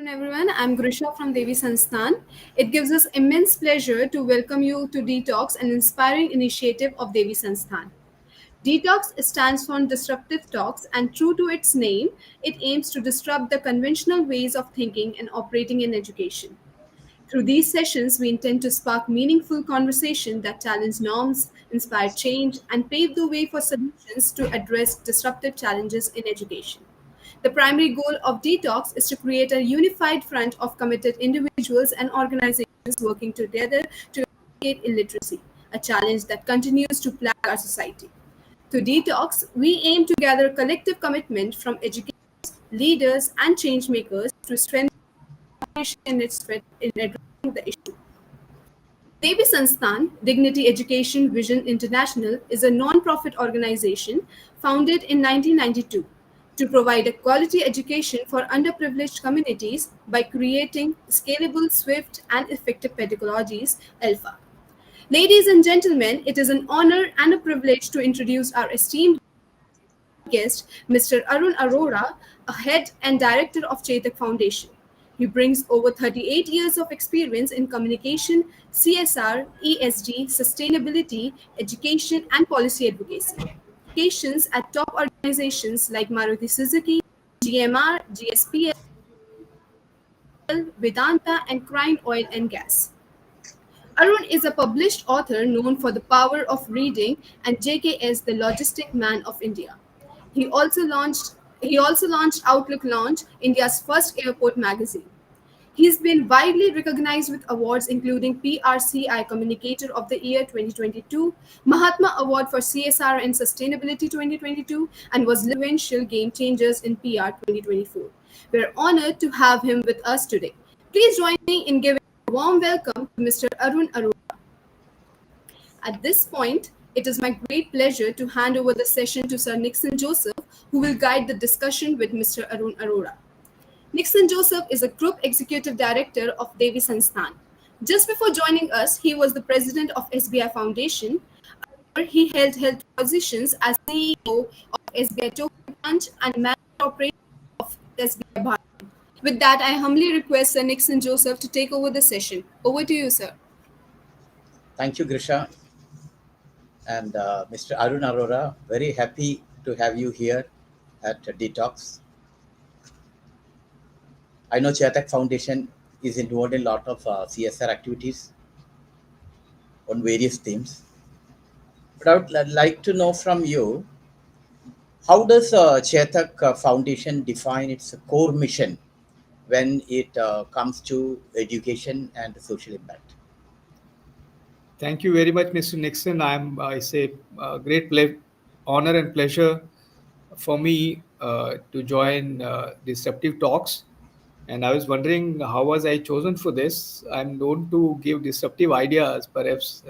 Everyone. I'm Grisha from DEVI Sansthan. It gives us immense pleasure to welcome you to Detox, an inspiring initiative of DEVI Sansthan. Detox stands for Disruptive Talks, and true to its name, it aims to disrupt the conventional ways of thinking and operating in education. Through these sessions, we intend to spark meaningful conversation that challenge norms, inspire change, and pave the way for solutions to address disruptive challenges in education. The primary goal of Detox is to create a unified front of committed individuals and organizations working together to eradicate illiteracy, a challenge that continues to plague our society. Through Detox, we aim to gather collective commitment from educators, leaders, and change makers to strengthen in its threat in addressing the issue. DEVI Sansthan, Dignity Education Vision International, is a non-profit organization founded in 1992 to provide a quality education for underprivileged communities by creating scalable, swift, and effective pedagogies, ALfA. Ladies and gentlemen, it is an honor and a privilege to introduce our esteemed guest, Mr. Arun Arora, a head and director of Chetak Foundation. He brings over 38 years of experience in communication, CSR, ESG, sustainability, education, and policy advocacy. Applications at top organizations like Maruti Suzuki, GMR, GSPL, Vedanta, and Crine Oil and Gas. Arun is a published author known for The Power of Reading and JKS, the Logistic Man of India. He also launched Outlook Launch, India's first airport magazine. He's been widely recognized with awards including PRCI Communicator of the Year 2022, Mahatma Award for CSR and Sustainability 2022, and was influential game changers in PR 2024. We're honored to have him with us today. Please join me in giving a warm welcome to Mr. Arun Arora. At this point, it is my great pleasure to hand over the session to Sir Nixon Joseph, who will guide the discussion with Mr. Arun Arora. Nixon Joseph is a Group Executive Director of DEVI Sansthan. Just before joining us, he was the President of SBI Foundation. He held positions as CEO of SBI Token Punch and Manager Operator of SBI Bharat. With that, I humbly request Sir Nixon Joseph to take over the session. Over to you, sir. Thank you, Grisha. And Mr. Arun Arora, very happy to have you here at Detox. I know Chetak Foundation is involved in a lot of CSR activities on various themes. But I would like to know from you, how does Chetak Foundation define its core mission when it comes to education and social impact? Thank you very much, Mr. Nixon. It's a great honor and pleasure for me to join Disruptive Talks. And I was wondering, how was I chosen for this? I'm known to give disruptive ideas. Perhaps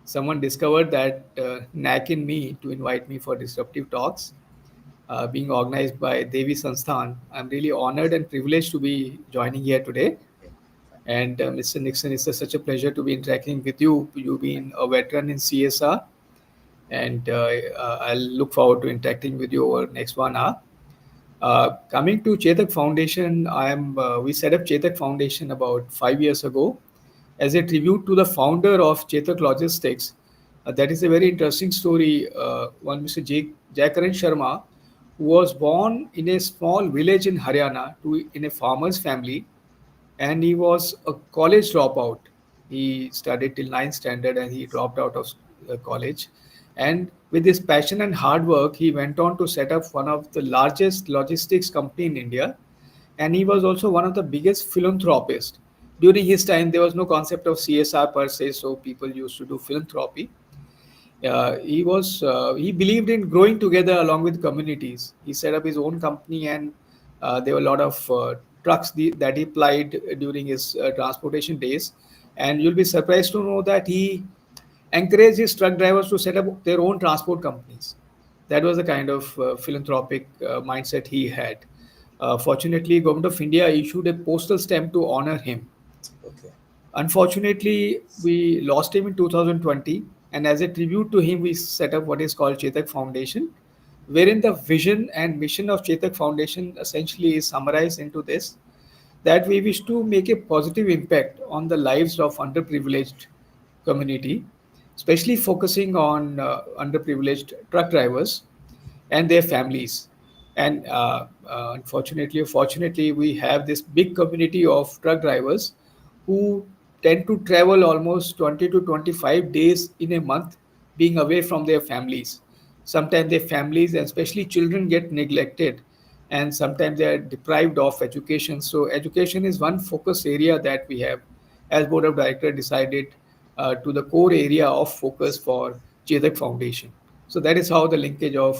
someone discovered that knack in me to invite me for Disruptive Talks, being organized by DEVI Sansthan. I'm really honored and privileged to be joining here today. And Mr. Nixon, it's such a pleasure to be interacting with you. You've been a veteran in CSR, and I'll look forward to interacting with you over the next 1 hour. Coming to Chetak Foundation, we set up Chetak Foundation about 5 years ago as a tribute to the founder of Chetak Logistics. That is a very interesting story. One Mr. Jaykaran Sharma, who was born in a small village in Haryana in a farmer's family, and he was a college dropout. He studied till 9th standard and he dropped out of college. And with his passion and hard work, he went on to set up one of the largest logistics company in India. And he was also one of the biggest philanthropists. During his time, there was no concept of CSR per se, so people used to do philanthropy. He believed in growing together along with communities. He set up his own company, and there were a lot of trucks that he plied during his transportation days. And you'll be surprised to know that he encouraged his truck drivers to set up their own transport companies. That was the kind of philanthropic mindset he had. Fortunately, Government of India issued a postal stamp to honor him. Okay. Unfortunately, we lost him in 2020, and as a tribute to him, we set up what is called Chetak Foundation, wherein the vision and mission of Chetak Foundation essentially is summarized into this, that we wish to make a positive impact on the lives of underprivileged community, especially focusing on underprivileged truck drivers and their families. And unfortunately or fortunately, we have this big community of truck drivers who tend to travel almost 20 to 25 days in a month being away from their families. Sometimes their families and especially children get neglected, and sometimes they are deprived of education. So education is one focus area that we have as board of director decided to the core area of focus for Chetak Foundation. So that is how the linkage of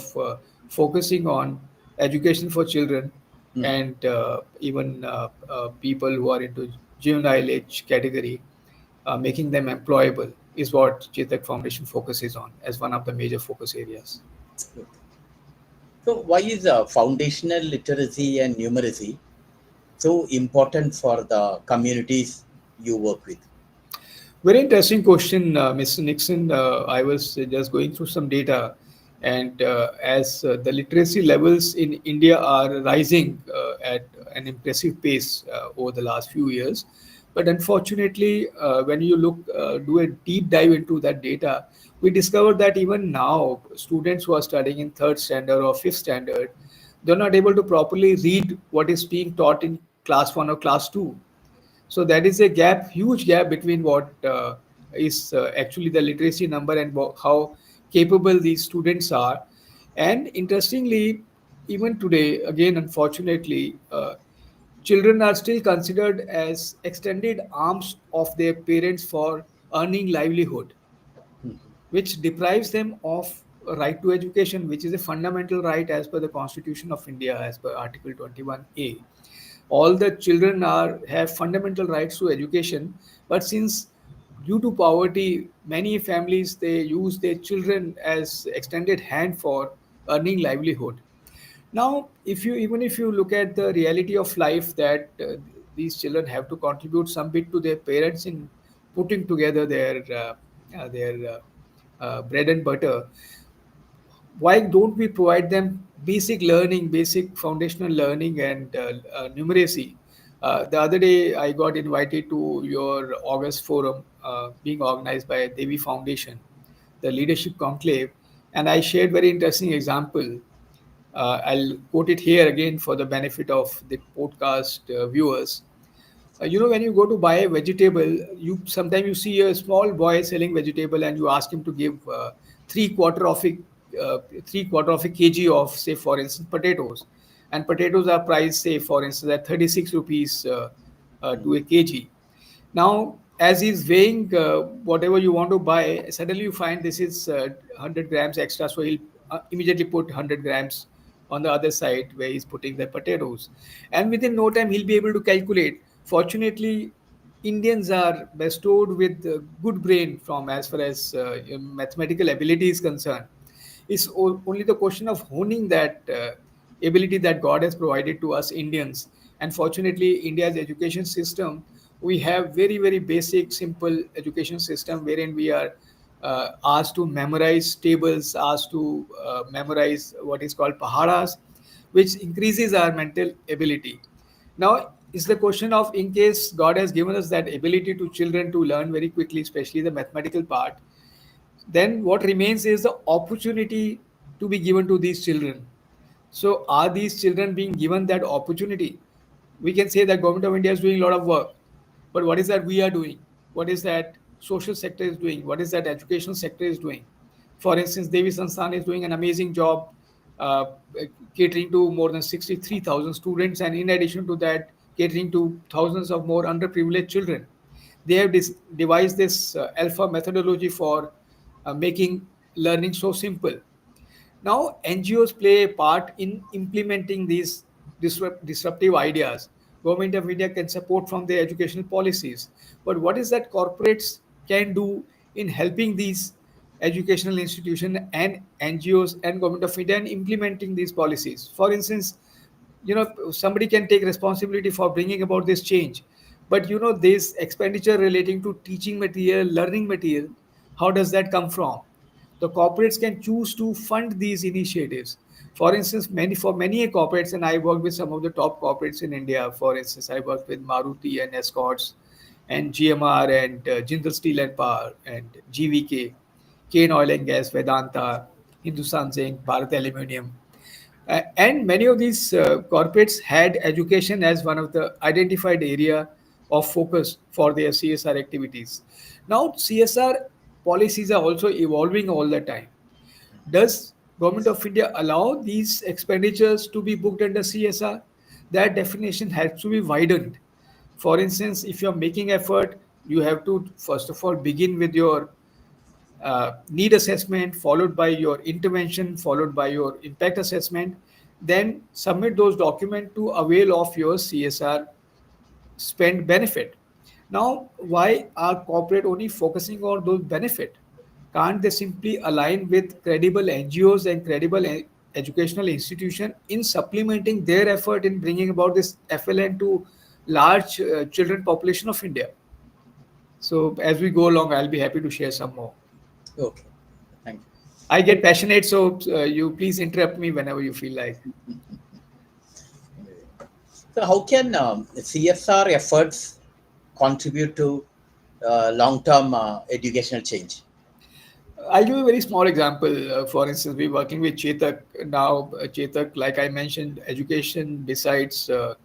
focusing on education for children Mm. and even people who are into juvenile age category, making them employable is what Chetak Foundation focuses on as one of the major focus areas. Good. So, why is foundational literacy and numeracy so important for the communities you work with? Very interesting question, Mr. Nixon. I was just going through some data, and as the literacy levels in India are rising at an impressive pace over the last few years, but unfortunately, when you do a deep dive into that data, we discovered that even now, students who are studying in third standard or fifth standard, they're not able to properly read what is being taught in class one or class two. So that is a gap, huge gap between what is actually the literacy number and how capable these students are. And interestingly, even today, again, unfortunately, children are still considered as extended arms of their parents for earning livelihood, Mm. which deprives them of a right to education, which is a fundamental right as per the Constitution of India, as per Article 21A. All the children are have fundamental rights to education, but since due to poverty, many families they use their children as extended hand for earning livelihood. Now, if you even if you look at the reality of life that these children have to contribute some bit to their parents in putting together their bread and butter, why don't we provide them basic learning, basic foundational learning and numeracy? The other day, I got invited to your August forum being organized by DEVI Foundation, the leadership conclave, and I shared very interesting example. I'll quote it here again for the benefit of the podcast viewers. When you go to buy a vegetable, you sometimes you see a small boy selling vegetable, and you ask him to give three quarter of a three quarter of a kg of, say, for instance, potatoes, and potatoes are priced, say, for instance, at 36 rupees to a kg. Now, as he's weighing whatever you want to buy, suddenly you find this is 100 grams extra. So he'll immediately put 100 grams on the other side where he's putting the potatoes. And within no time, he'll be able to calculate. Fortunately, Indians are bestowed with good brain from as far as mathematical ability is concerned. It's only the question of honing that ability that God has provided to us Indians. And fortunately, India's education system, we have very, very basic, simple education system wherein we are asked to memorize tables, asked to memorize what is called paharas, which increases our mental ability. Now, it's the question of in case God has given us that ability to children to learn very quickly, especially the mathematical part, then what remains is the opportunity to be given to these children. So are these children being given that opportunity? We can say that government of India is doing a lot of work, but what is that we are doing? What is that social sector is doing? What is that educational sector is doing? For instance, Devi Sansthan is doing an amazing job uh, catering to more than 63,000 students, and in addition to that, catering to thousands of more underprivileged children. They have devised this ALfA methodology for making learning so simple. Now, NGOs play a part in implementing these disruptive ideas. Government of India can support from their educational policies. But what is that corporates can do in helping these educational institutions and NGOs and Government of India in implementing these policies? For instance, somebody can take responsibility for bringing about this change, but this expenditure relating to teaching material, learning material, how does that come from? The corporates can choose to fund these initiatives. For instance, many corporates, and I worked with some of the top corporates in India. For instance, I worked with Maruti and Escorts, and GMR and Jindal Steel and Power and GVK, Kane Oil and Gas, Vedanta, Hindustan Zinc, Bharat Aluminium. And many of these corporates had education as one of the identified area of focus for their CSR activities. Now, CSR policies are also evolving all the time. Does Government of India allow these expenditures to be booked under CSR? That definition has to be widened. For instance, if you're making effort, you have to first of all begin with your need assessment, followed by your intervention, followed by your impact assessment, then submit those documents to avail of your CSR spend benefit. Now, why are corporate only focusing on those benefit? Can't they simply align with credible NGOs and credible educational institution in supplementing their effort in bringing about this FLN to large children population of India? So as we go along, I'll be happy to share some more. Okay, thank I get passionate, so you please interrupt me whenever you feel like. you. So, how can CSR efforts contribute to long-term educational change? I'll give you a very small example. For instance, we're working with Chetak now. Chetak, like I mentioned, education besides uh,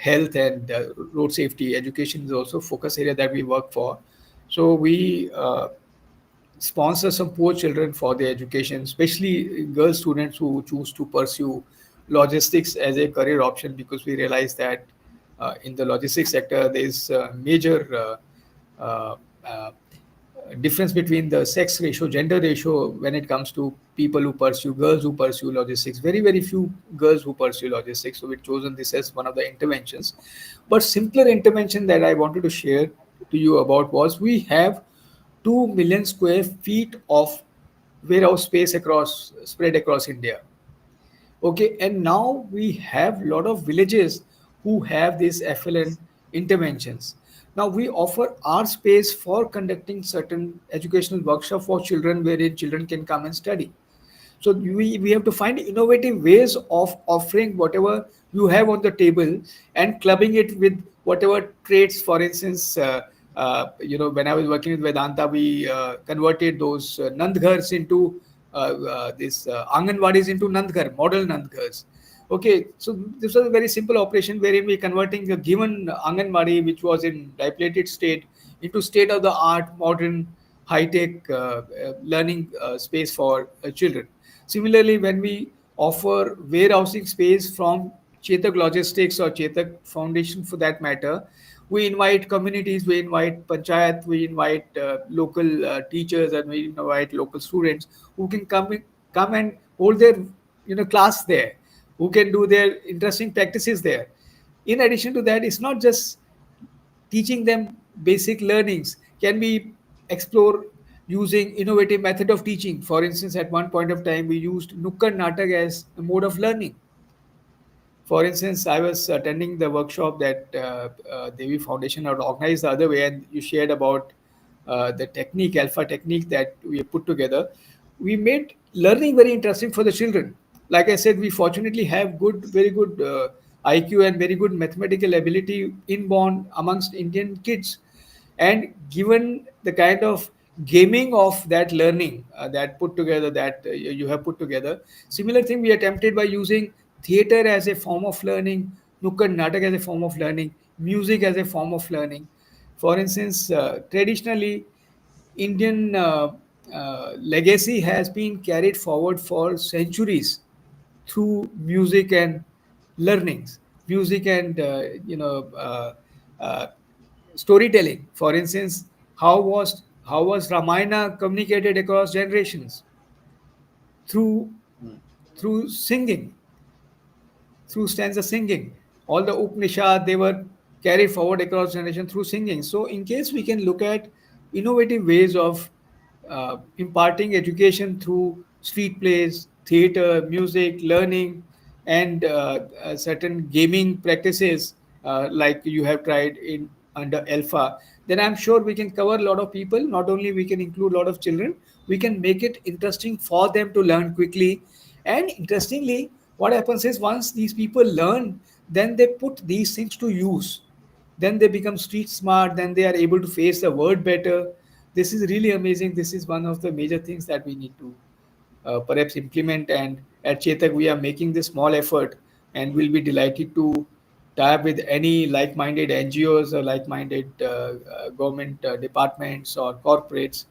health and road safety, education is also a focus area that we work for. So we sponsor some poor children for their education, especially girl students who choose to pursue logistics as a career option, because we realize that in the logistics sector there is a major uh, uh, difference between the sex ratio, gender ratio when it comes to people who pursue, girls who pursue logistics. Very few girls who pursue logistics. So we've chosen this as one of the interventions. But simpler intervention that I wanted to share to you about was we have 2 million square feet of warehouse space across spread across India. Okay, and now we have a lot of villages who have these FLN interventions. Now we offer our space for conducting certain educational workshop for children wherein children can come and study. So we have to find innovative ways of offering whatever you have on the table and clubbing it with whatever traits. For instance, when I was working with Vedanta, we converted those Nandghars into this Anganwadis into Nandghar, model Nandghars. Okay, so this was a very simple operation wherein we converting a given Anganwadi, which was in dilapidated state, into state-of-the-art, modern, high-tech learning space for children. Similarly, when we offer warehousing space from Chetak Logistics or Chetak Foundation for that matter, we invite communities, we invite panchayat, we invite local teachers, and we invite local students who can come and hold their class there, who can do their interesting practices there. In addition to that, it's not just teaching them basic learnings. Can we explore using innovative method of teaching? For instance, at one point of time, we used Nukkad Natak as a mode of learning. For instance, I was attending the workshop that DEVI Foundation had organized the other way, and you shared about the technique, ALfA technique that we put together. We made learning very interesting for the children. Like I said, we fortunately have very good IQ and very good mathematical ability inborn amongst Indian kids. And given the kind of gaming of that learning that you have put together, similar thing we attempted by using theater as a form of learning, Nukkad Natak as a form of learning, music as a form of learning. For instance, traditionally, Indian legacy has been carried forward for centuries through music and learnings, music and uh, storytelling. For instance, how was Ramayana communicated across generations through Mm. through singing, through stanza singing. All the Upanishad, they were carried forward across generation through singing. So, in case we can look at innovative ways of imparting education through street plays, theater, music, learning, and certain gaming practices like you have tried in under ALfA, then I'm sure we can cover a lot of people. Not only we can include a lot of children, we can make it interesting for them to learn quickly And interestingly, what happens is once these people learn, then they put these things to use. Then they become street smart, then they are able to face the world better. This is really amazing. This is one of the major things that we need to perhaps implement. And at Chetak, we are making this small effort, and we'll be delighted to tie up with any like minded NGOs or like minded government departments or corporates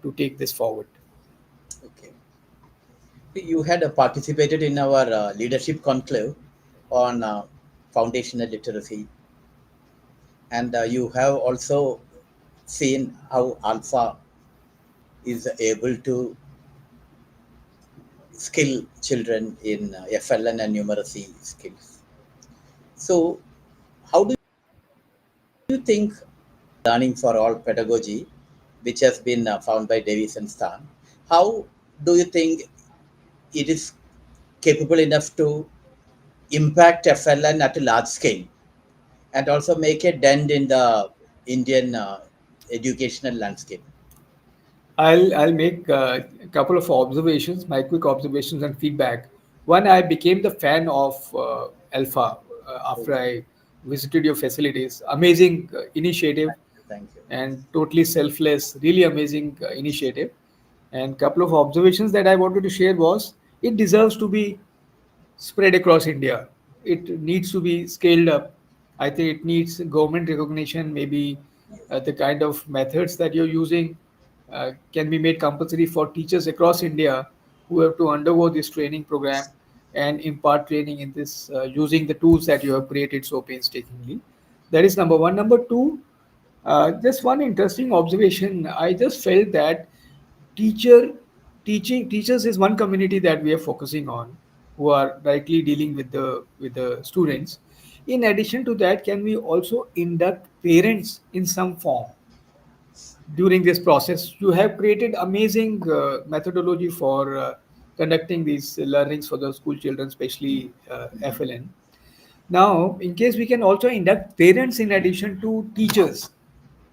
to take this forward. Okay. You had participated in our leadership conclave on foundational literacy, and you have also seen how ALfA is able to skill children in FLN and numeracy skills. So, how do you think learning for all pedagogy, which has been found by DEVI Sansthan, how do you think it is capable enough to impact FLN at a large scale and also make a dent in the Indian educational landscape? I'll make a couple of observations, my quick observations and feedback. One, I became the fan of ALfA after I visited your facilities. Amazing initiative Thank you. and totally selfless, really amazing initiative. And couple of observations that I wanted to share was it deserves to be spread across India. It needs to be scaled up. I think it needs government recognition. Maybe the kind of methods that you're using can be made compulsory for teachers across India who have to undergo this training program and impart training in this using the tools that you have created so painstakingly. That is number one. Number two, just one interesting observation. I just felt that teacher teachers is one community that we are focusing on who are directly dealing with the students. In addition to that, can we also induct parents in some form during this process? You have created amazing methodology for conducting these learnings for the school children, especially FLN. Now, in case we can also induct parents in addition to teachers.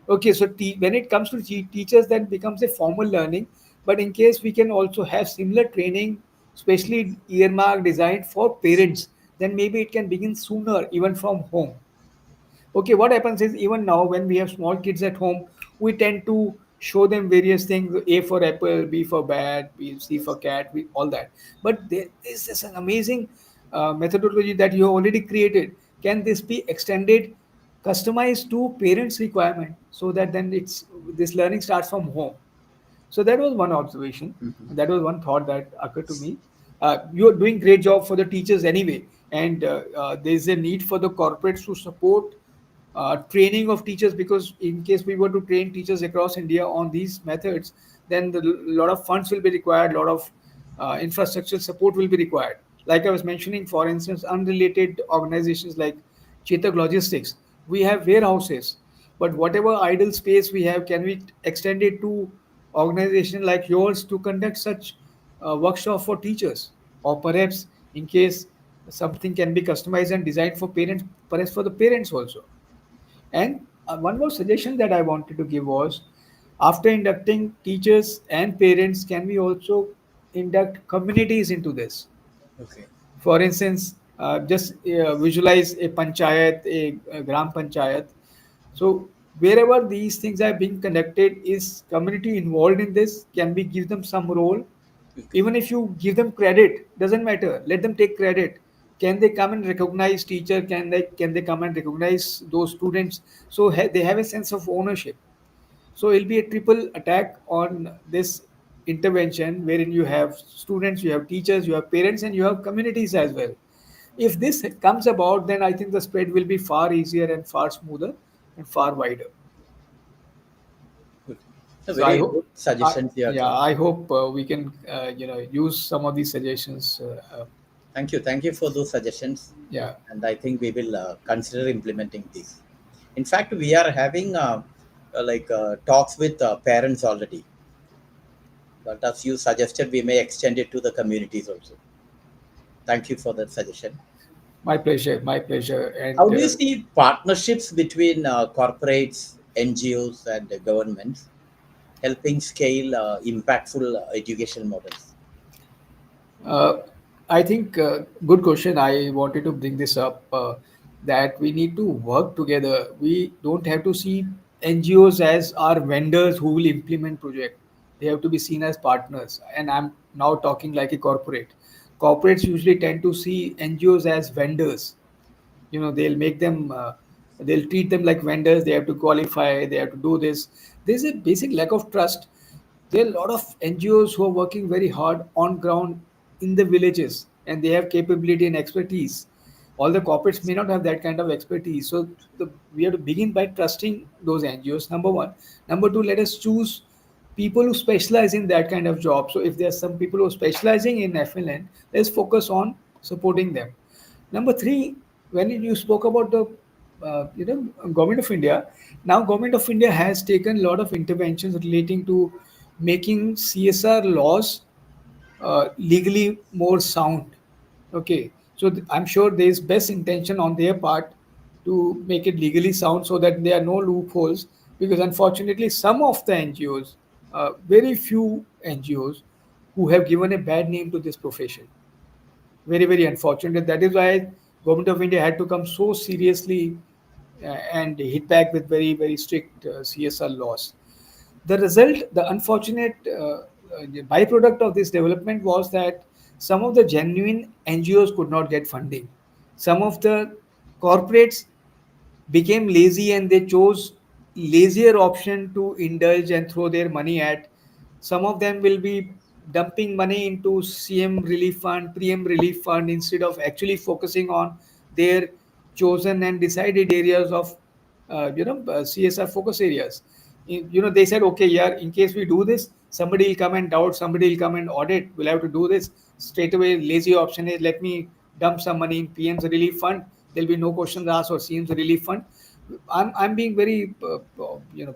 Okay, so when it comes to teachers, that becomes a formal learning. But in case we can also have similar training, especially earmark designed for parents, then maybe it can begin sooner, even from home. Okay, what happens is even now when we have small kids at home, we tend to show them various things: A for apple, B for bat, B, C for cat, all that. But there is this an amazing methodology that you have already created. Can this be extended, customized to parents' requirement, so that then it's this learning starts from home? So that was one observation. Mhm. That was one thought that occurred to me. You are doing great job for the teachers anyway, and there is a need for the corporates to support training of teachers, because in case we were to train teachers across India on these methods, then a lot of funds will be required, a lot of infrastructure support will be required. Like I was mentioning, for instance, unrelated organizations like Chetak Logistics, we have warehouses, but whatever idle space we have, can we extend it to organization like yours to conduct such workshop for teachers? Or perhaps in case something can be customized and designed for parents, perhaps for the parents also. And one more suggestion that I wanted to give was, after inducting teachers and parents, can we also induct communities into this? Okay. For instance, just visualize a panchayat, a gram panchayat. So wherever these things are being conducted, is community involved in this? Can we give them some role? Okay. Even if you give them credit, doesn't matter. Let them take credit. Can they come and recognize teacher? Can they come and recognize those students? So they have a sense of ownership. So it'll be a triple attack on this intervention, wherein you have students, you have teachers, you have parents, and you have communities as well. If this comes about, then I think the spread will be far easier and far smoother and far wider. Good. So So I very hope, good suggestions you have yeah, given. I hope we can, use some of these suggestions. Thank you. Thank you for those suggestions. Yeah, And I think we will consider implementing these. In fact, we are having talks with parents already. But as you suggested, we may extend it to the communities also. Thank you for that suggestion. my pleasure, my pleasure. How And do you see partnerships between corporates, NGOs, and the governments helping scale impactful education models? I think good question. I wanted to bring this up that we need to work together. We don't have to see NGOs as our vendors who will implement project. They have to be seen as partners. And I'm now talking like a corporate. Corporates usually tend to see NGOs as vendors. They'll make them, they'll treat them like vendors. They have to qualify. They have to do this. There's a basic lack of trust. There are a lot of NGOs who are working very hard on ground in the villages, and they have capability and expertise. All the corporates may not have that kind of expertise. So we have to begin by trusting those NGOs, number one. Number two, let us choose people who specialize in that kind of job. So if there are some people who are specializing in FLN, let's focus on supporting them. Number three, when you spoke about the government of India, now government of India has taken a lot of interventions relating to making CSR laws legally more sound. Okay, so I'm sure there is best intention on their part to make it legally sound so that there are no loopholes. Because unfortunately, some of the NGOs, very few NGOs, who have given a bad name to this profession. Very very unfortunate. That is why government of India had to come so seriously and hit back with very very strict CSR laws. The result, the unfortunate byproduct of this development was that some of the genuine NGOs could not get funding. Some of the corporates became lazy and they chose lazier option to indulge and throw their money at. Some of them will be dumping money into CM relief fund, PM relief fund, instead of actually focusing on their chosen and decided areas of CSR focus areas. They said, okay, yeah, in case we do this, somebody will come and doubt, somebody will come and audit, we'll have to do this straight away. Lazy option is, let me dump some money in PM's relief fund. There'll be no questions asked, or CM's relief fund. I'm being very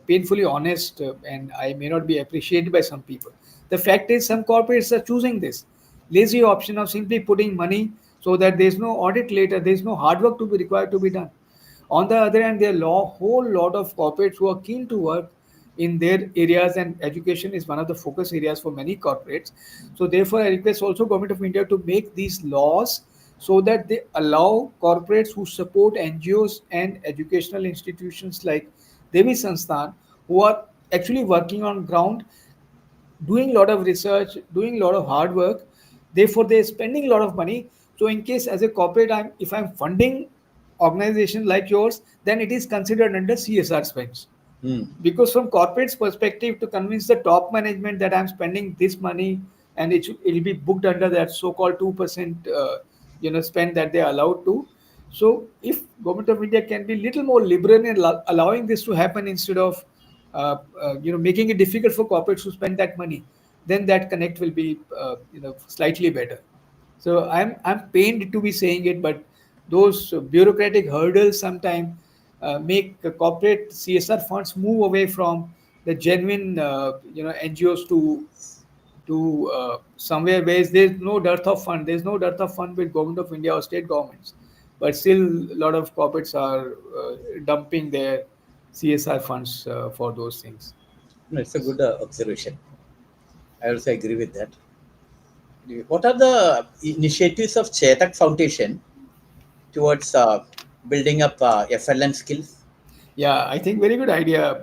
painfully honest, and I may not be appreciated by some people. The fact is, some corporates are choosing this lazy option of simply putting money so that there's no audit later, there's no hard work to be required to be done. On the other hand, there are whole lot of corporates who are keen to work in their areas, and education is one of the focus areas for many corporates. So therefore, I request also government of India to make these laws so that they allow corporates who support NGOs and educational institutions like DEVI Sansthan, who are actually working on ground, doing a lot of research, doing a lot of hard work. Therefore, they're spending a lot of money. So, in case as a corporate, if I'm funding organization like yours, then it is considered under CSR spends. Hmm. Because from corporate's perspective, to convince the top management that I'm spending this money and it'll be booked under that so-called 2% spend that they're allowed to. So if government of India can be little more liberal in allowing this to happen, instead of making it difficult for corporates to spend that money, then that connect will be slightly better. So I'm pained to be saying it, but those bureaucratic hurdles sometimes make the corporate CSR funds move away from the genuine NGOs to somewhere where there's no dearth of fund. There's no dearth of fund with government of India or state governments, but still a lot of corporates are dumping their CSR funds for those things. No, it's a good observation. I also agree with that. What are the initiatives of Chetak Foundation towards building up FLN skills? Yeah, I think very good idea,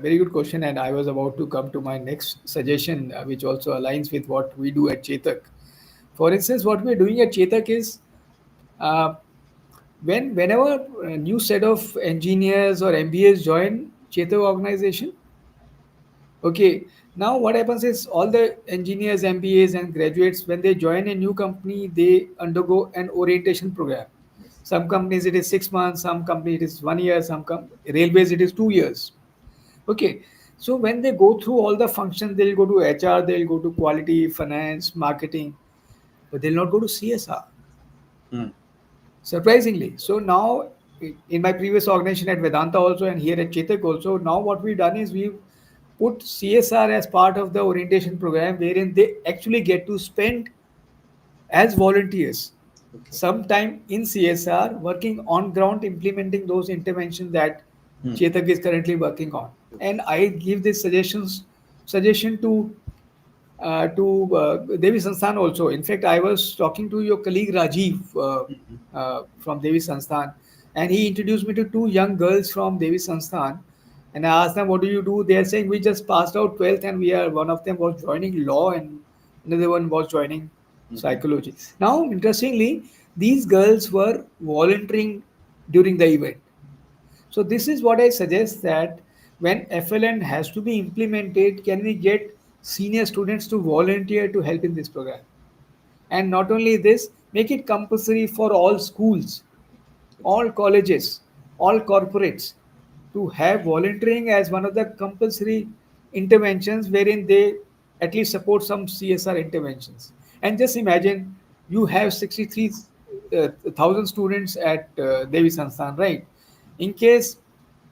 very good question. And I was about to come to my next suggestion, which also aligns with what we do at Chetak. For instance, what we're doing at Chetak is uh, whenever a new set of engineers or MBAs join Chetak organization, okay, now what happens is all the engineers, MBAs, and graduates, when they join a new company, they undergo an orientation program. Yes. Some companies it is 6 months, some companies it is 1 year, railways it is 2 years. Okay, so when they go through all the functions, they'll go to HR, they'll go to quality, finance, marketing, but they'll not go to CSR. Hmm. Surprisingly. So now, in my previous organization at Vedanta also, and here at Chetak also, now what we've done is we've put CSR as part of the orientation program, wherein they actually get to spend as volunteers Okay. some time in CSR, working on ground, implementing those interventions that Hmm. Chetak is currently working on. Okay. And I give this suggestion to to Devi Sansthan also. In fact, I was talking to your colleague Rajiv from Devi Sansthan, and he introduced me to two young girls from Devi Sansthan. And I asked them, "What do you do?" They are saying, "We just passed out 12th, and we are one of them was joining law, and another one was joining Mhm. psychology." Now, interestingly, these girls were volunteering during the event. So this is what I suggest, that when FLN has to be implemented, can we get senior students to volunteer to help in this program? And not only this, make it compulsory for all schools, all colleges, all corporates to have volunteering as one of the compulsory interventions wherein they at least support some CSR interventions. And just imagine you have 63,000 students at Devi Sansthan, right? In case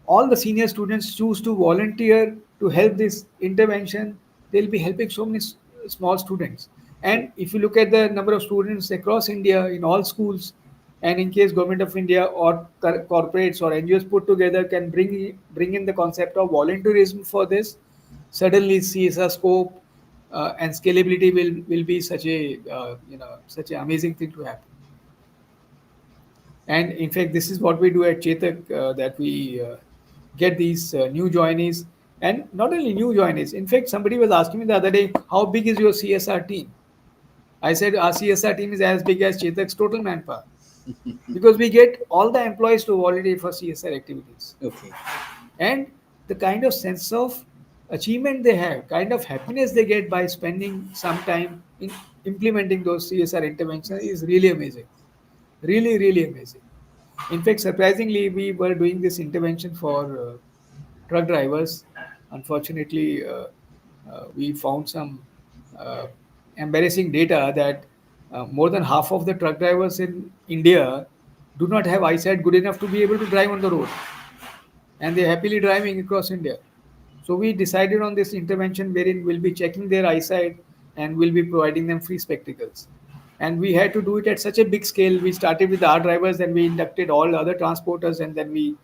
all the senior students choose to volunteer to help this intervention, they'll be helping so many small students. True. And if you look at the number of students across India in all schools, and in case government of India or corporates or NGOs put together can bring in the concept of volunteerism for this, suddenly CSR scope and scalability will be such a such an amazing thing to happen. And in fact, this is what we do at Chetak, that we get these new joinees, and not only new joinees. In fact, somebody was asking me the other day, how big is your CSR team? I said our CSR team is as big as Chetak's total manpower, because we get all the employees to volunteer for CSR activities. Okay. And the kind of sense of achievement they have, kind of happiness they get by spending some time in implementing those CSR interventions is really amazing. Really, really amazing. In fact, surprisingly, we were doing this intervention for truck drivers. Unfortunately, we found some uh, embarrassing data that more than half of the truck drivers in India do not have eyesight good enough to be able to drive on the road, and they're happily driving across India. So we decided on this intervention wherein we'll be checking their eyesight and we'll be providing them free spectacles. And we had to do it at such a big scale. We started with our drivers, then we inducted all other transporters, and then we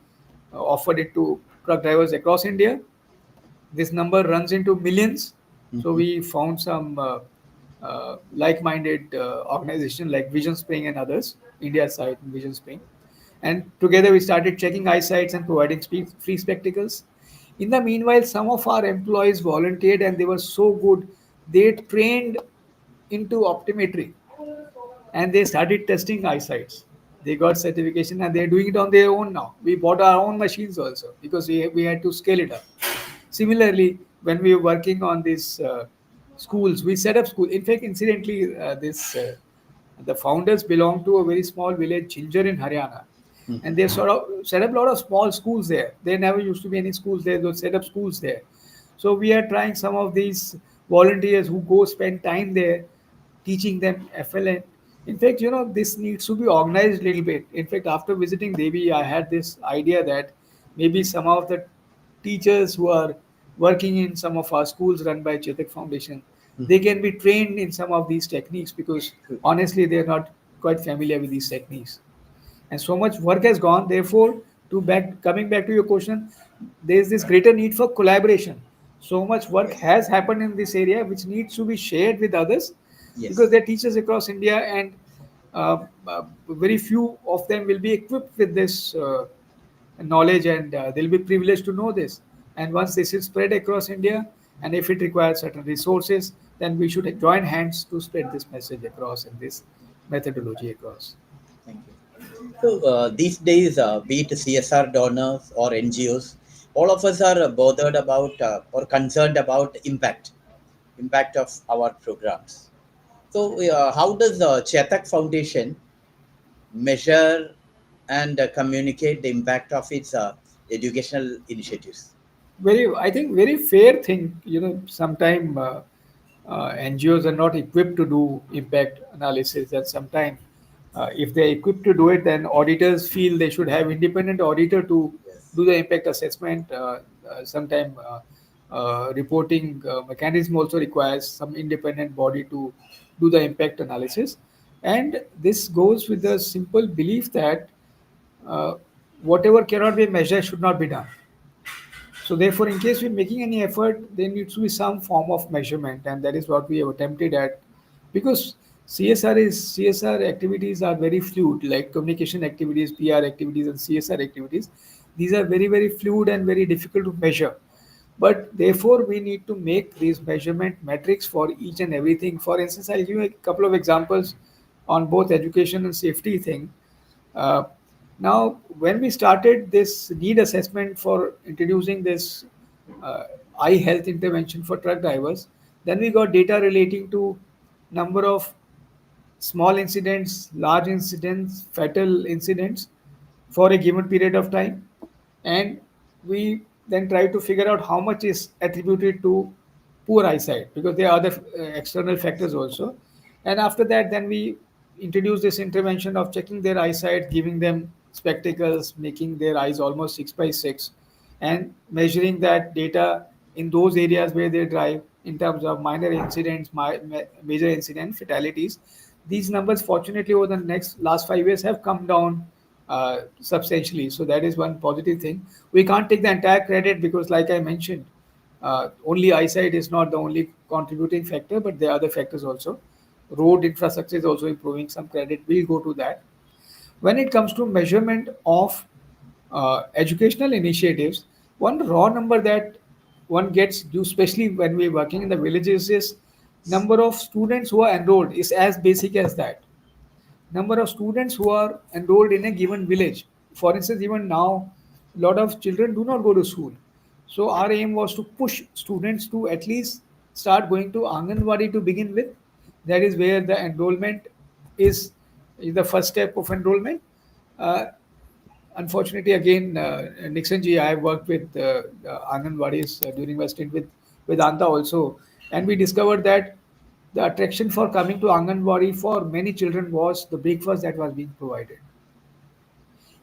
offered it to truck drivers across India. This number runs into millions. So Mhm. we found some like-minded organization like Vision Spring and others, India side Vision Spring, and together we started checking eyesights and providing free spectacles. In the meanwhile, some of our employees volunteered, and they were so good. They trained into optometry, and they started testing eyesights. They got certification, and they're doing it on their own now. We bought our own machines also because we had to scale it up. Similarly, when we were working on these schools, we set up school. In fact, incidentally, this the founders belong to a very small village, Ginger in Haryana, and they sort of set up a lot of small schools there. There never used to be any schools there. They set up schools there. So we are trying some of these volunteers who go spend time there, teaching them FLN. In fact, this needs to be organized a little bit. In fact, after visiting Devi, I had this idea that maybe some of the teachers who are working in some of our schools run by Chetak Foundation, they can be trained in some of these techniques, because True. honestly, they're not quite familiar with these techniques. And so much work has gone. Therefore, coming back to your question, there is this greater need for collaboration. So much work Yes. has happened in this area, which needs to be shared with others, because Yes. there are teachers across India, and very few of them will be equipped with this knowledge, and they'll be privileged to know this. And once this is spread across India, and if it requires certain resources, then we should join hands to spread this message across and this methodology across. Thank you. So these days, be it CSR donors or NGOs, all of us are bothered about or concerned about impact of our programs. So how does the Chetak Foundation measure and communicate the impact of its educational initiatives? I think very fair thing. Sometime NGOs are not equipped to do impact analysis, and sometimes if they're equipped to do it, then auditors feel they should have independent auditor to Yes. do the impact assessment. Sometime reporting mechanism also requires some independent body to do the impact analysis, and this goes with the simple belief that uh, whatever cannot be measured should not be done. So therefore, in case we're making any effort, there needs to be some form of measurement, and that is what we have attempted at. Because CSR activities are very fluid, like communication activities, PR activities, and CSR activities. These are very fluid and very difficult to measure. But therefore, we need to make these measurement metrics for each and everything. For instance, I'll give you a couple of examples on both education and safety thing. Uh, Now, when we started this need assessment for introducing this uh, eye health intervention for truck drivers, then we got data relating to number of small incidents, large incidents, fatal incidents for a given period of time. And we then try to figure out how much is attributed to poor eyesight, because there are other external factors also. And after that, then we introduce this intervention of checking their eyesight, giving them spectacles, making their eyes almost 6 by 6, and measuring that data in those areas where they drive in terms of minor incidents, major incident fatalities. These numbers, fortunately, over the next last 5 years have come down substantially. So that is one positive thing. We can't take the entire credit because, like I mentioned, only eyesight is not the only contributing factor, but there are other factors also. Road infrastructure is also improving. Some credit will go to that. When it comes to measurement of educational initiatives, one raw number that one gets due, especially when we're working in the villages, is number of students who are enrolled is as basic as that. Number of students who are enrolled in a given village. For instance, even now, a lot of children do not go to school. So our aim was to push students to at least start going to Anganwadi to begin with. That is where the enrollment is the first step of enrollment. Uh, Unfortunately, again, Nixon ji, I have worked with Anganwadis during my stint with Vedanta also, and we discovered that the attraction for coming to Anganwadi for many children was the breakfast that was being provided.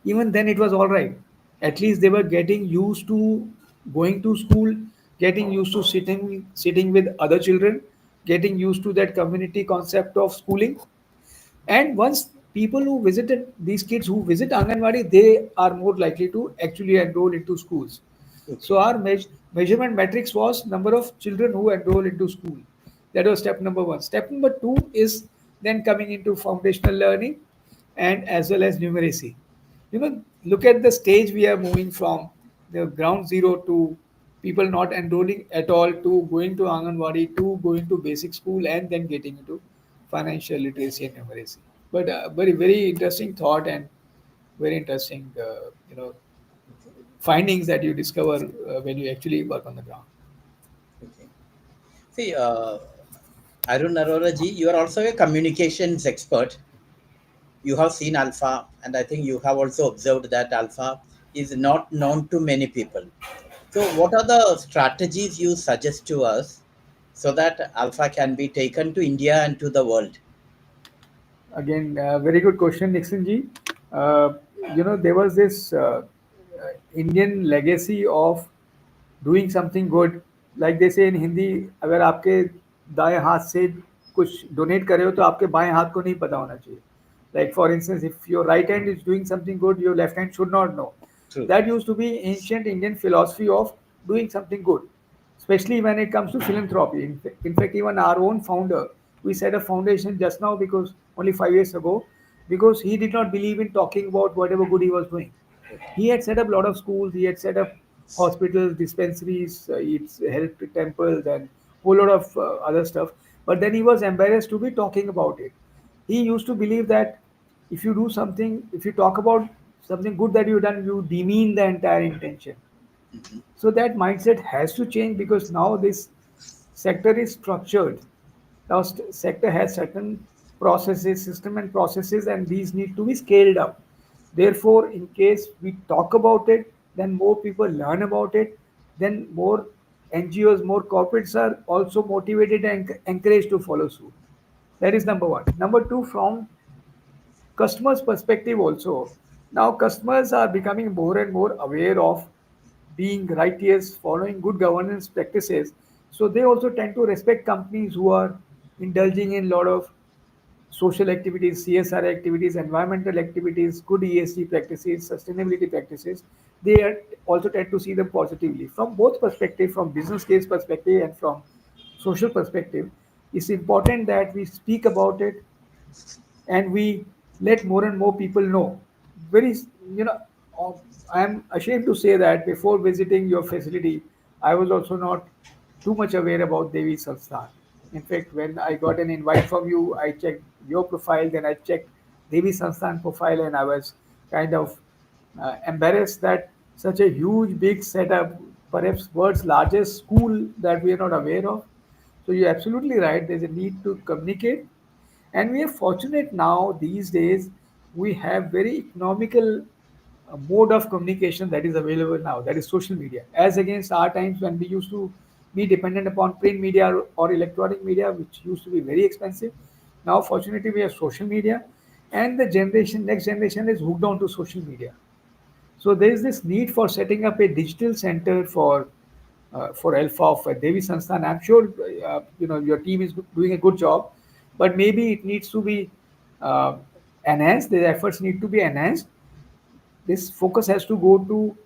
Even then, it was all right. At least they were getting used to going to school, getting used to sitting with other children, getting used to that community concept of schooling. And once people who visited these kids who visit Anganwadi, they are more likely to actually enroll into schools. So Okay. our measurement metrics was number of children who enroll into school. That was step number one. Step number two is then coming into foundational learning and as well as numeracy. Look at the stage we are moving from the ground zero to people not enrolling at all to going to Anganwadi to going to basic school and then getting into financial literacy and numeracy. But very interesting thought and very interesting findings that you discover when you actually work on the ground. Okay. See, Arun Arora ji, you are also a communications expert. You have seen ALfA, and I think you have also observed that ALfA is not known to many people. So, what are the strategies you suggest to us so that ALfA can be taken to India and to the world? Again, very good question, Nixon ji. Uh, there was this Indian legacy of doing something good. Like they say in Hindi, अगर आपके दाएं हाथ से कुछ donate करे हो तो आपके बाएं हाथ को नहीं पता होना चाहिए. Like for instance, if your right hand is doing something good, your left hand should not know. True. That used to be ancient Indian philosophy of doing something good, especially when it comes to philanthropy. In fact, even our own founder, we set a foundation just now because only 5 years ago, because he did not believe in talking about whatever good he was doing. He had set up a lot of schools, he had set up hospitals, dispensaries, he'd helped temples and whole lot of other stuff. But then he was embarrassed to be talking about it. He used to believe that if you do something, if you talk about something good that you've done, you demean the entire intention. Mhm. So that mindset has to change because now this sector is structured. Now sector has certain processes, system and processes, and these need to be scaled up. Therefore, in case we talk about it, then more people learn about it, then more NGOs, more corporates are also motivated and encouraged to follow suit. That is number one. Number two, from customers perspective also, now customers are becoming more and more aware of being righteous, following good governance practices. So they also tend to respect companies who are indulging in a lot of social activities, CSR activities, environmental activities, good ESG practices, sustainability practices. they also tend to see them positively. From both perspective, from business case perspective and from social perspective, it's important that we speak about it and we let more and more people know. Very, you know, uh, I'm ashamed to say that before visiting your facility, I was also not too much aware about Devi Sansthan. In fact, when I got an invite from you, I checked your profile, then I checked Devi Sansthan profile, and I was kind of embarrassed that such a huge, big setup, perhaps world's largest school, that we are not aware of. So you're absolutely right. There's a need to communicate, and we are fortunate now these days. We have very economical mode of communication that is available now. That is social media, as against our times when we used to be dependent upon print media or electronic media, which used to be very expensive. Now, fortunately, we have social media, and the next generation is hooked on to social media. So there is this need for setting up a digital center for ALfA, for Devi Sansthan. I'm sure your team is doing a good job, but maybe it needs to be uh, enhanced. The efforts need to be enhanced. This focus has to go to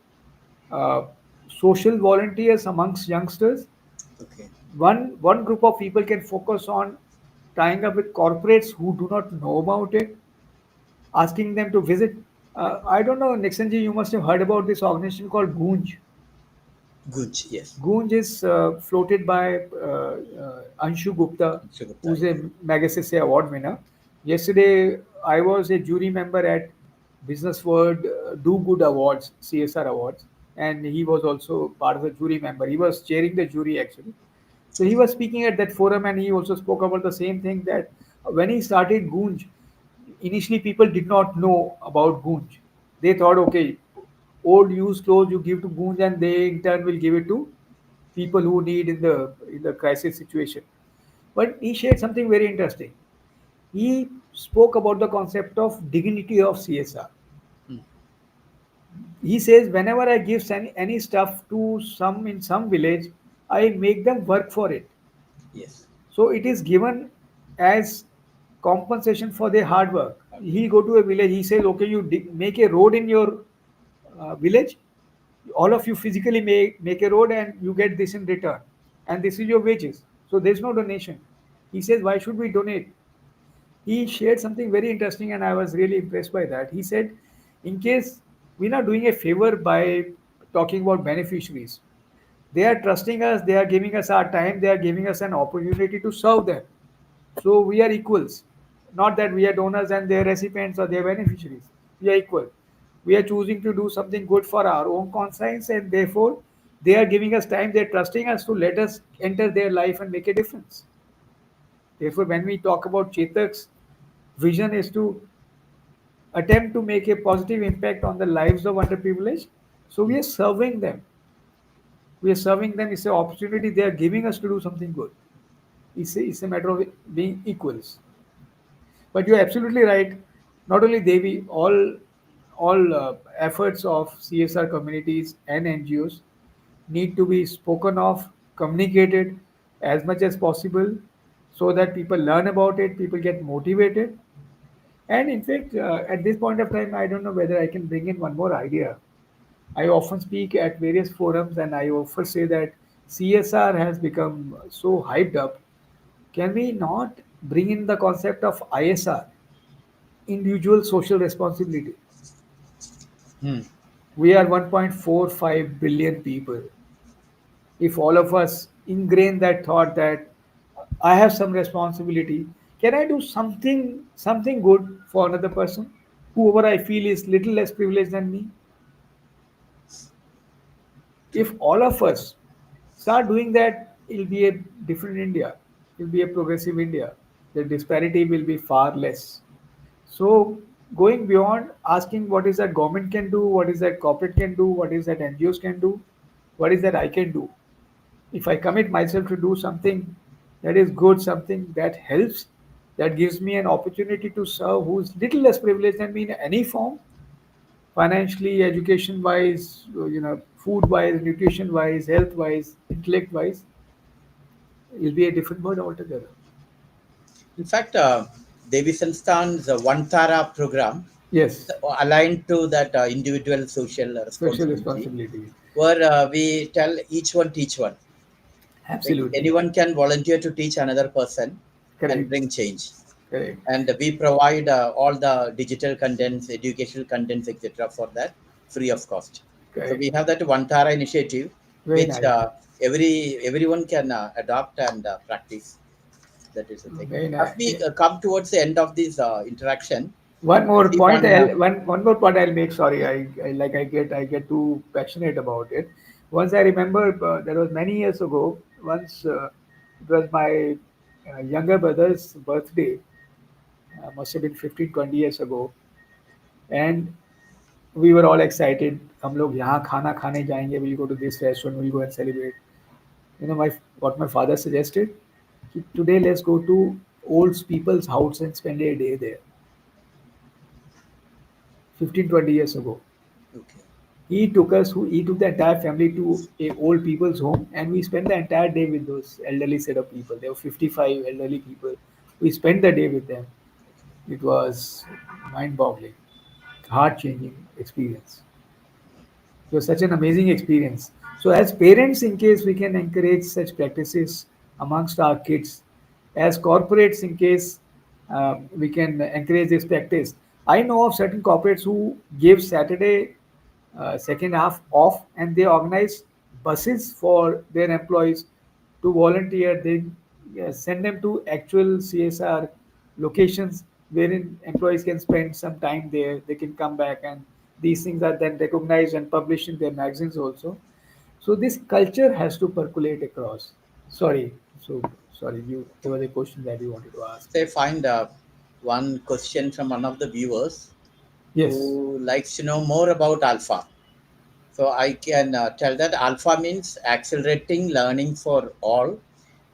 uh, social volunteers amongst youngsters. Okay. One group of people can focus on tying up with corporates who do not know about it, asking them to visit. I don't know, Nixonji, you must have heard about this organization called Goonj. Good. Yes. Goonj is floated by Anshu Gupta, Sugupta, who's yes. a Magsaysay Award winner. Yesterday, I was a jury member at Business World Do Good Awards, CSR Awards, and he was also part of the jury member. He was chairing the jury actually. So he was speaking at that forum, and he also spoke about the same thing that when he started Goonj, initially people did not know about Goonj. They thought, okay, old used clothes you give to Goonj, and they in turn will give it to people who need in the crisis situation. But he shared something very interesting. He spoke about the concept of dignity of CSR. Mm. He says, whenever I give any stuff to some in some village, I make them work for it. Yes. So it is given as compensation for their hard work. He go to a village. He says, okay, you make a road in your village. All of you physically make a road, and you get this in return. And this is your wages. So there's no donation. He says, why should we donate? He shared something very interesting, and I was really impressed by that. He said, in case we're not doing a favor by talking about beneficiaries, they are trusting us, they are giving us our time, they are giving us an opportunity to serve them. So we are equals. Not that we are donors and they are recipients or they are beneficiaries. We are equal. We are choosing to do something good for our own conscience, and therefore they are giving us time, they are trusting us to let us enter their life and make a difference. Therefore, when we talk about Chetak's vision is to attempt to make a positive impact on the lives of underprivileged. So we Mm. are serving them. We are serving them. It's an opportunity they are giving us to do something good. It's a matter of being equals. But you're absolutely right. Not only Devi, all efforts of CSR communities and NGOs need to be spoken of, communicated as much as possible, so that people learn about it, people get motivated. And in fact, at this point of time, I don't know whether I can bring in one more idea. I often speak at various forums, and I often say that CSR has become so hyped up. Can we not bring in the concept of ISR, individual social responsibility? Hmm. We are 1.45 billion people. If all of us ingrain that thought that I have some responsibility, can I do something good for another person, whoever I feel is little less privileged than me? True. If all of us start doing that, it'll be a different India. It'll be a progressive India. The disparity will be far less. So going beyond asking what is that government can do, what is that corporate can do, what is that NGOs can do, what is that I can do. If I commit myself to do something that is good, something that helps, that gives me an opportunity to serve who's little less privileged than me in any form, financially, education wise, food wise, nutrition wise, health wise, intellect wise, it'll be a different world altogether. In fact, Devi Sansthan's One Tara program, Yes. aligned to that individual social Social responsibility, responsibility. where we tell each one teach one. Like Absolutely. anyone can volunteer to teach another person and Correct. bring change. Correct. And we provide all the digital contents, educational contents, etc. for that free of cost. So Correct. we have that Vantara initiative, Very which nice. everyone can adopt and practice. That is the thing. Very As nice. we come towards the end of this interaction, One I more see point. one. One more point I'll make. Sorry, I get too passionate about it. Once I remember, that was many years ago. Once it was my younger brother's birthday. Must have been 15, 20 years ago, and we were all excited. हम लोग यहाँ खाना खाने जाएंगे. We'll go to this restaurant. We'll go and celebrate. What my father suggested. Today let's go to old people's house and spend a day there. 15, 20 years ago. Okay. He took the entire family to a old people's home, and we spent the entire day with those elderly set of people. There were 55 elderly people. We spent the day with them. It was mind-boggling, heart-changing experience. It was such an amazing experience. So, as parents, in case we can encourage such practices amongst our kids, as corporates, in case we can encourage this practice. I know of certain corporates who give Saturday second half off, and they organize buses for their employees to volunteer. They send them to actual CSR locations wherein employees can spend some time there. They can come back, and these things are then recognized and published in their magazines also. So this culture has to percolate across. Sorry, so sorry. You There was a question that you wanted to ask. Say find one question from one of the viewers Yes. who likes to know more about alpha. So I can tell that alpha means accelerating learning for all.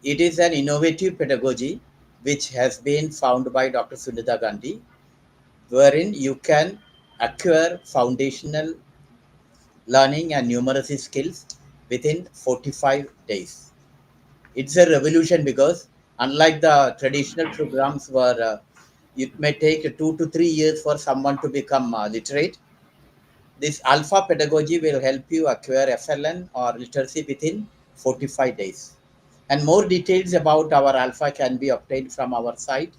It is an innovative pedagogy which has been found by Dr. Sunita Gandhi, wherein you can acquire foundational learning and numeracy skills within 45 days. It's a revolution because unlike the traditional programs where it may take 2 to 3 years for someone to become literate, this alpha pedagogy will help you acquire FLN or literacy within 45 days. And more details about our alpha can be obtained from our site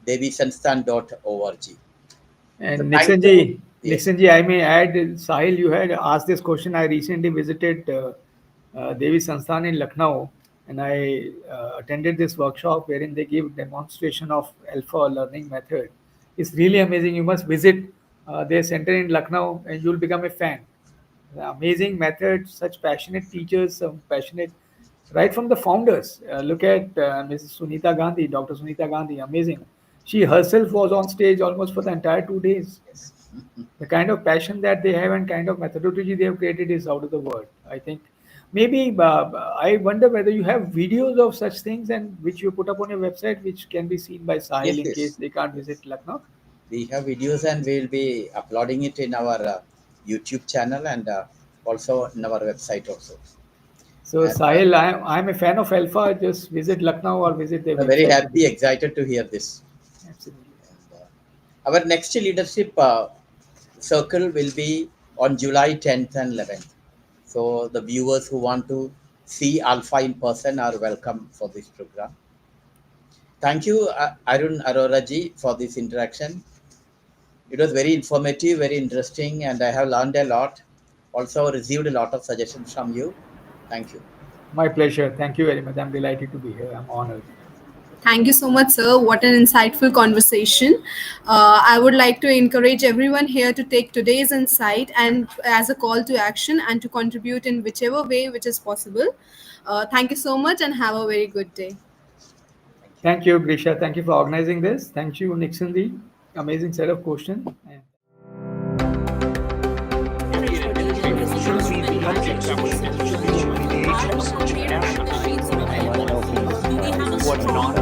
devisansthan.org. So And thank you. Yes. Nixon ji, I may add, Sahil, you had asked this question. I recently visited DEVI Sansthan in Lucknow, and I attended this workshop wherein they give demonstration of ALfA learning method. It's really amazing. You must visit their center in Lucknow, and you'll become a fan. The amazing method, such passionate teachers, some passionate, right from the founders. Look at Mrs. Sunita Gandhi, Dr. Sunita Gandhi, amazing. She herself was on stage almost for the entire 2 days. Yes. The kind of passion that they have and kind of methodology they have created is out of the world. I think maybe I wonder whether you have videos of such things and which you put up on your website, which can be seen by Yes, Sahil in case yes. they can't visit Lucknow. We have videos and we'll be uploading it in our YouTube channel and also in our website also. So And Sahil, I'm a fan of ALfA. Just visit Lucknow or visit their I'm very website. happy, excited to hear this. Absolutely. And, our next leadership circle will be on July 10th and 11th. So the viewers who want to see Alpha in person are welcome for this program. Thank you, Arun Arora ji, for this interaction. It was very informative, very interesting, and I have learned a lot. Also received a lot of suggestions from you. Thank you. My pleasure. Thank you very much. I'm delighted to be here. I'm honored. Thank you so much, sir. What an insightful conversation. I would like to encourage everyone here to take today's insight and as a call to action and to contribute in whichever way which is possible. Thank you so much and have a very good day. Thank you. Thank you, Grisha. Thank you for organizing this. Thank you, Nixon Lee. Amazing set of questions. And What not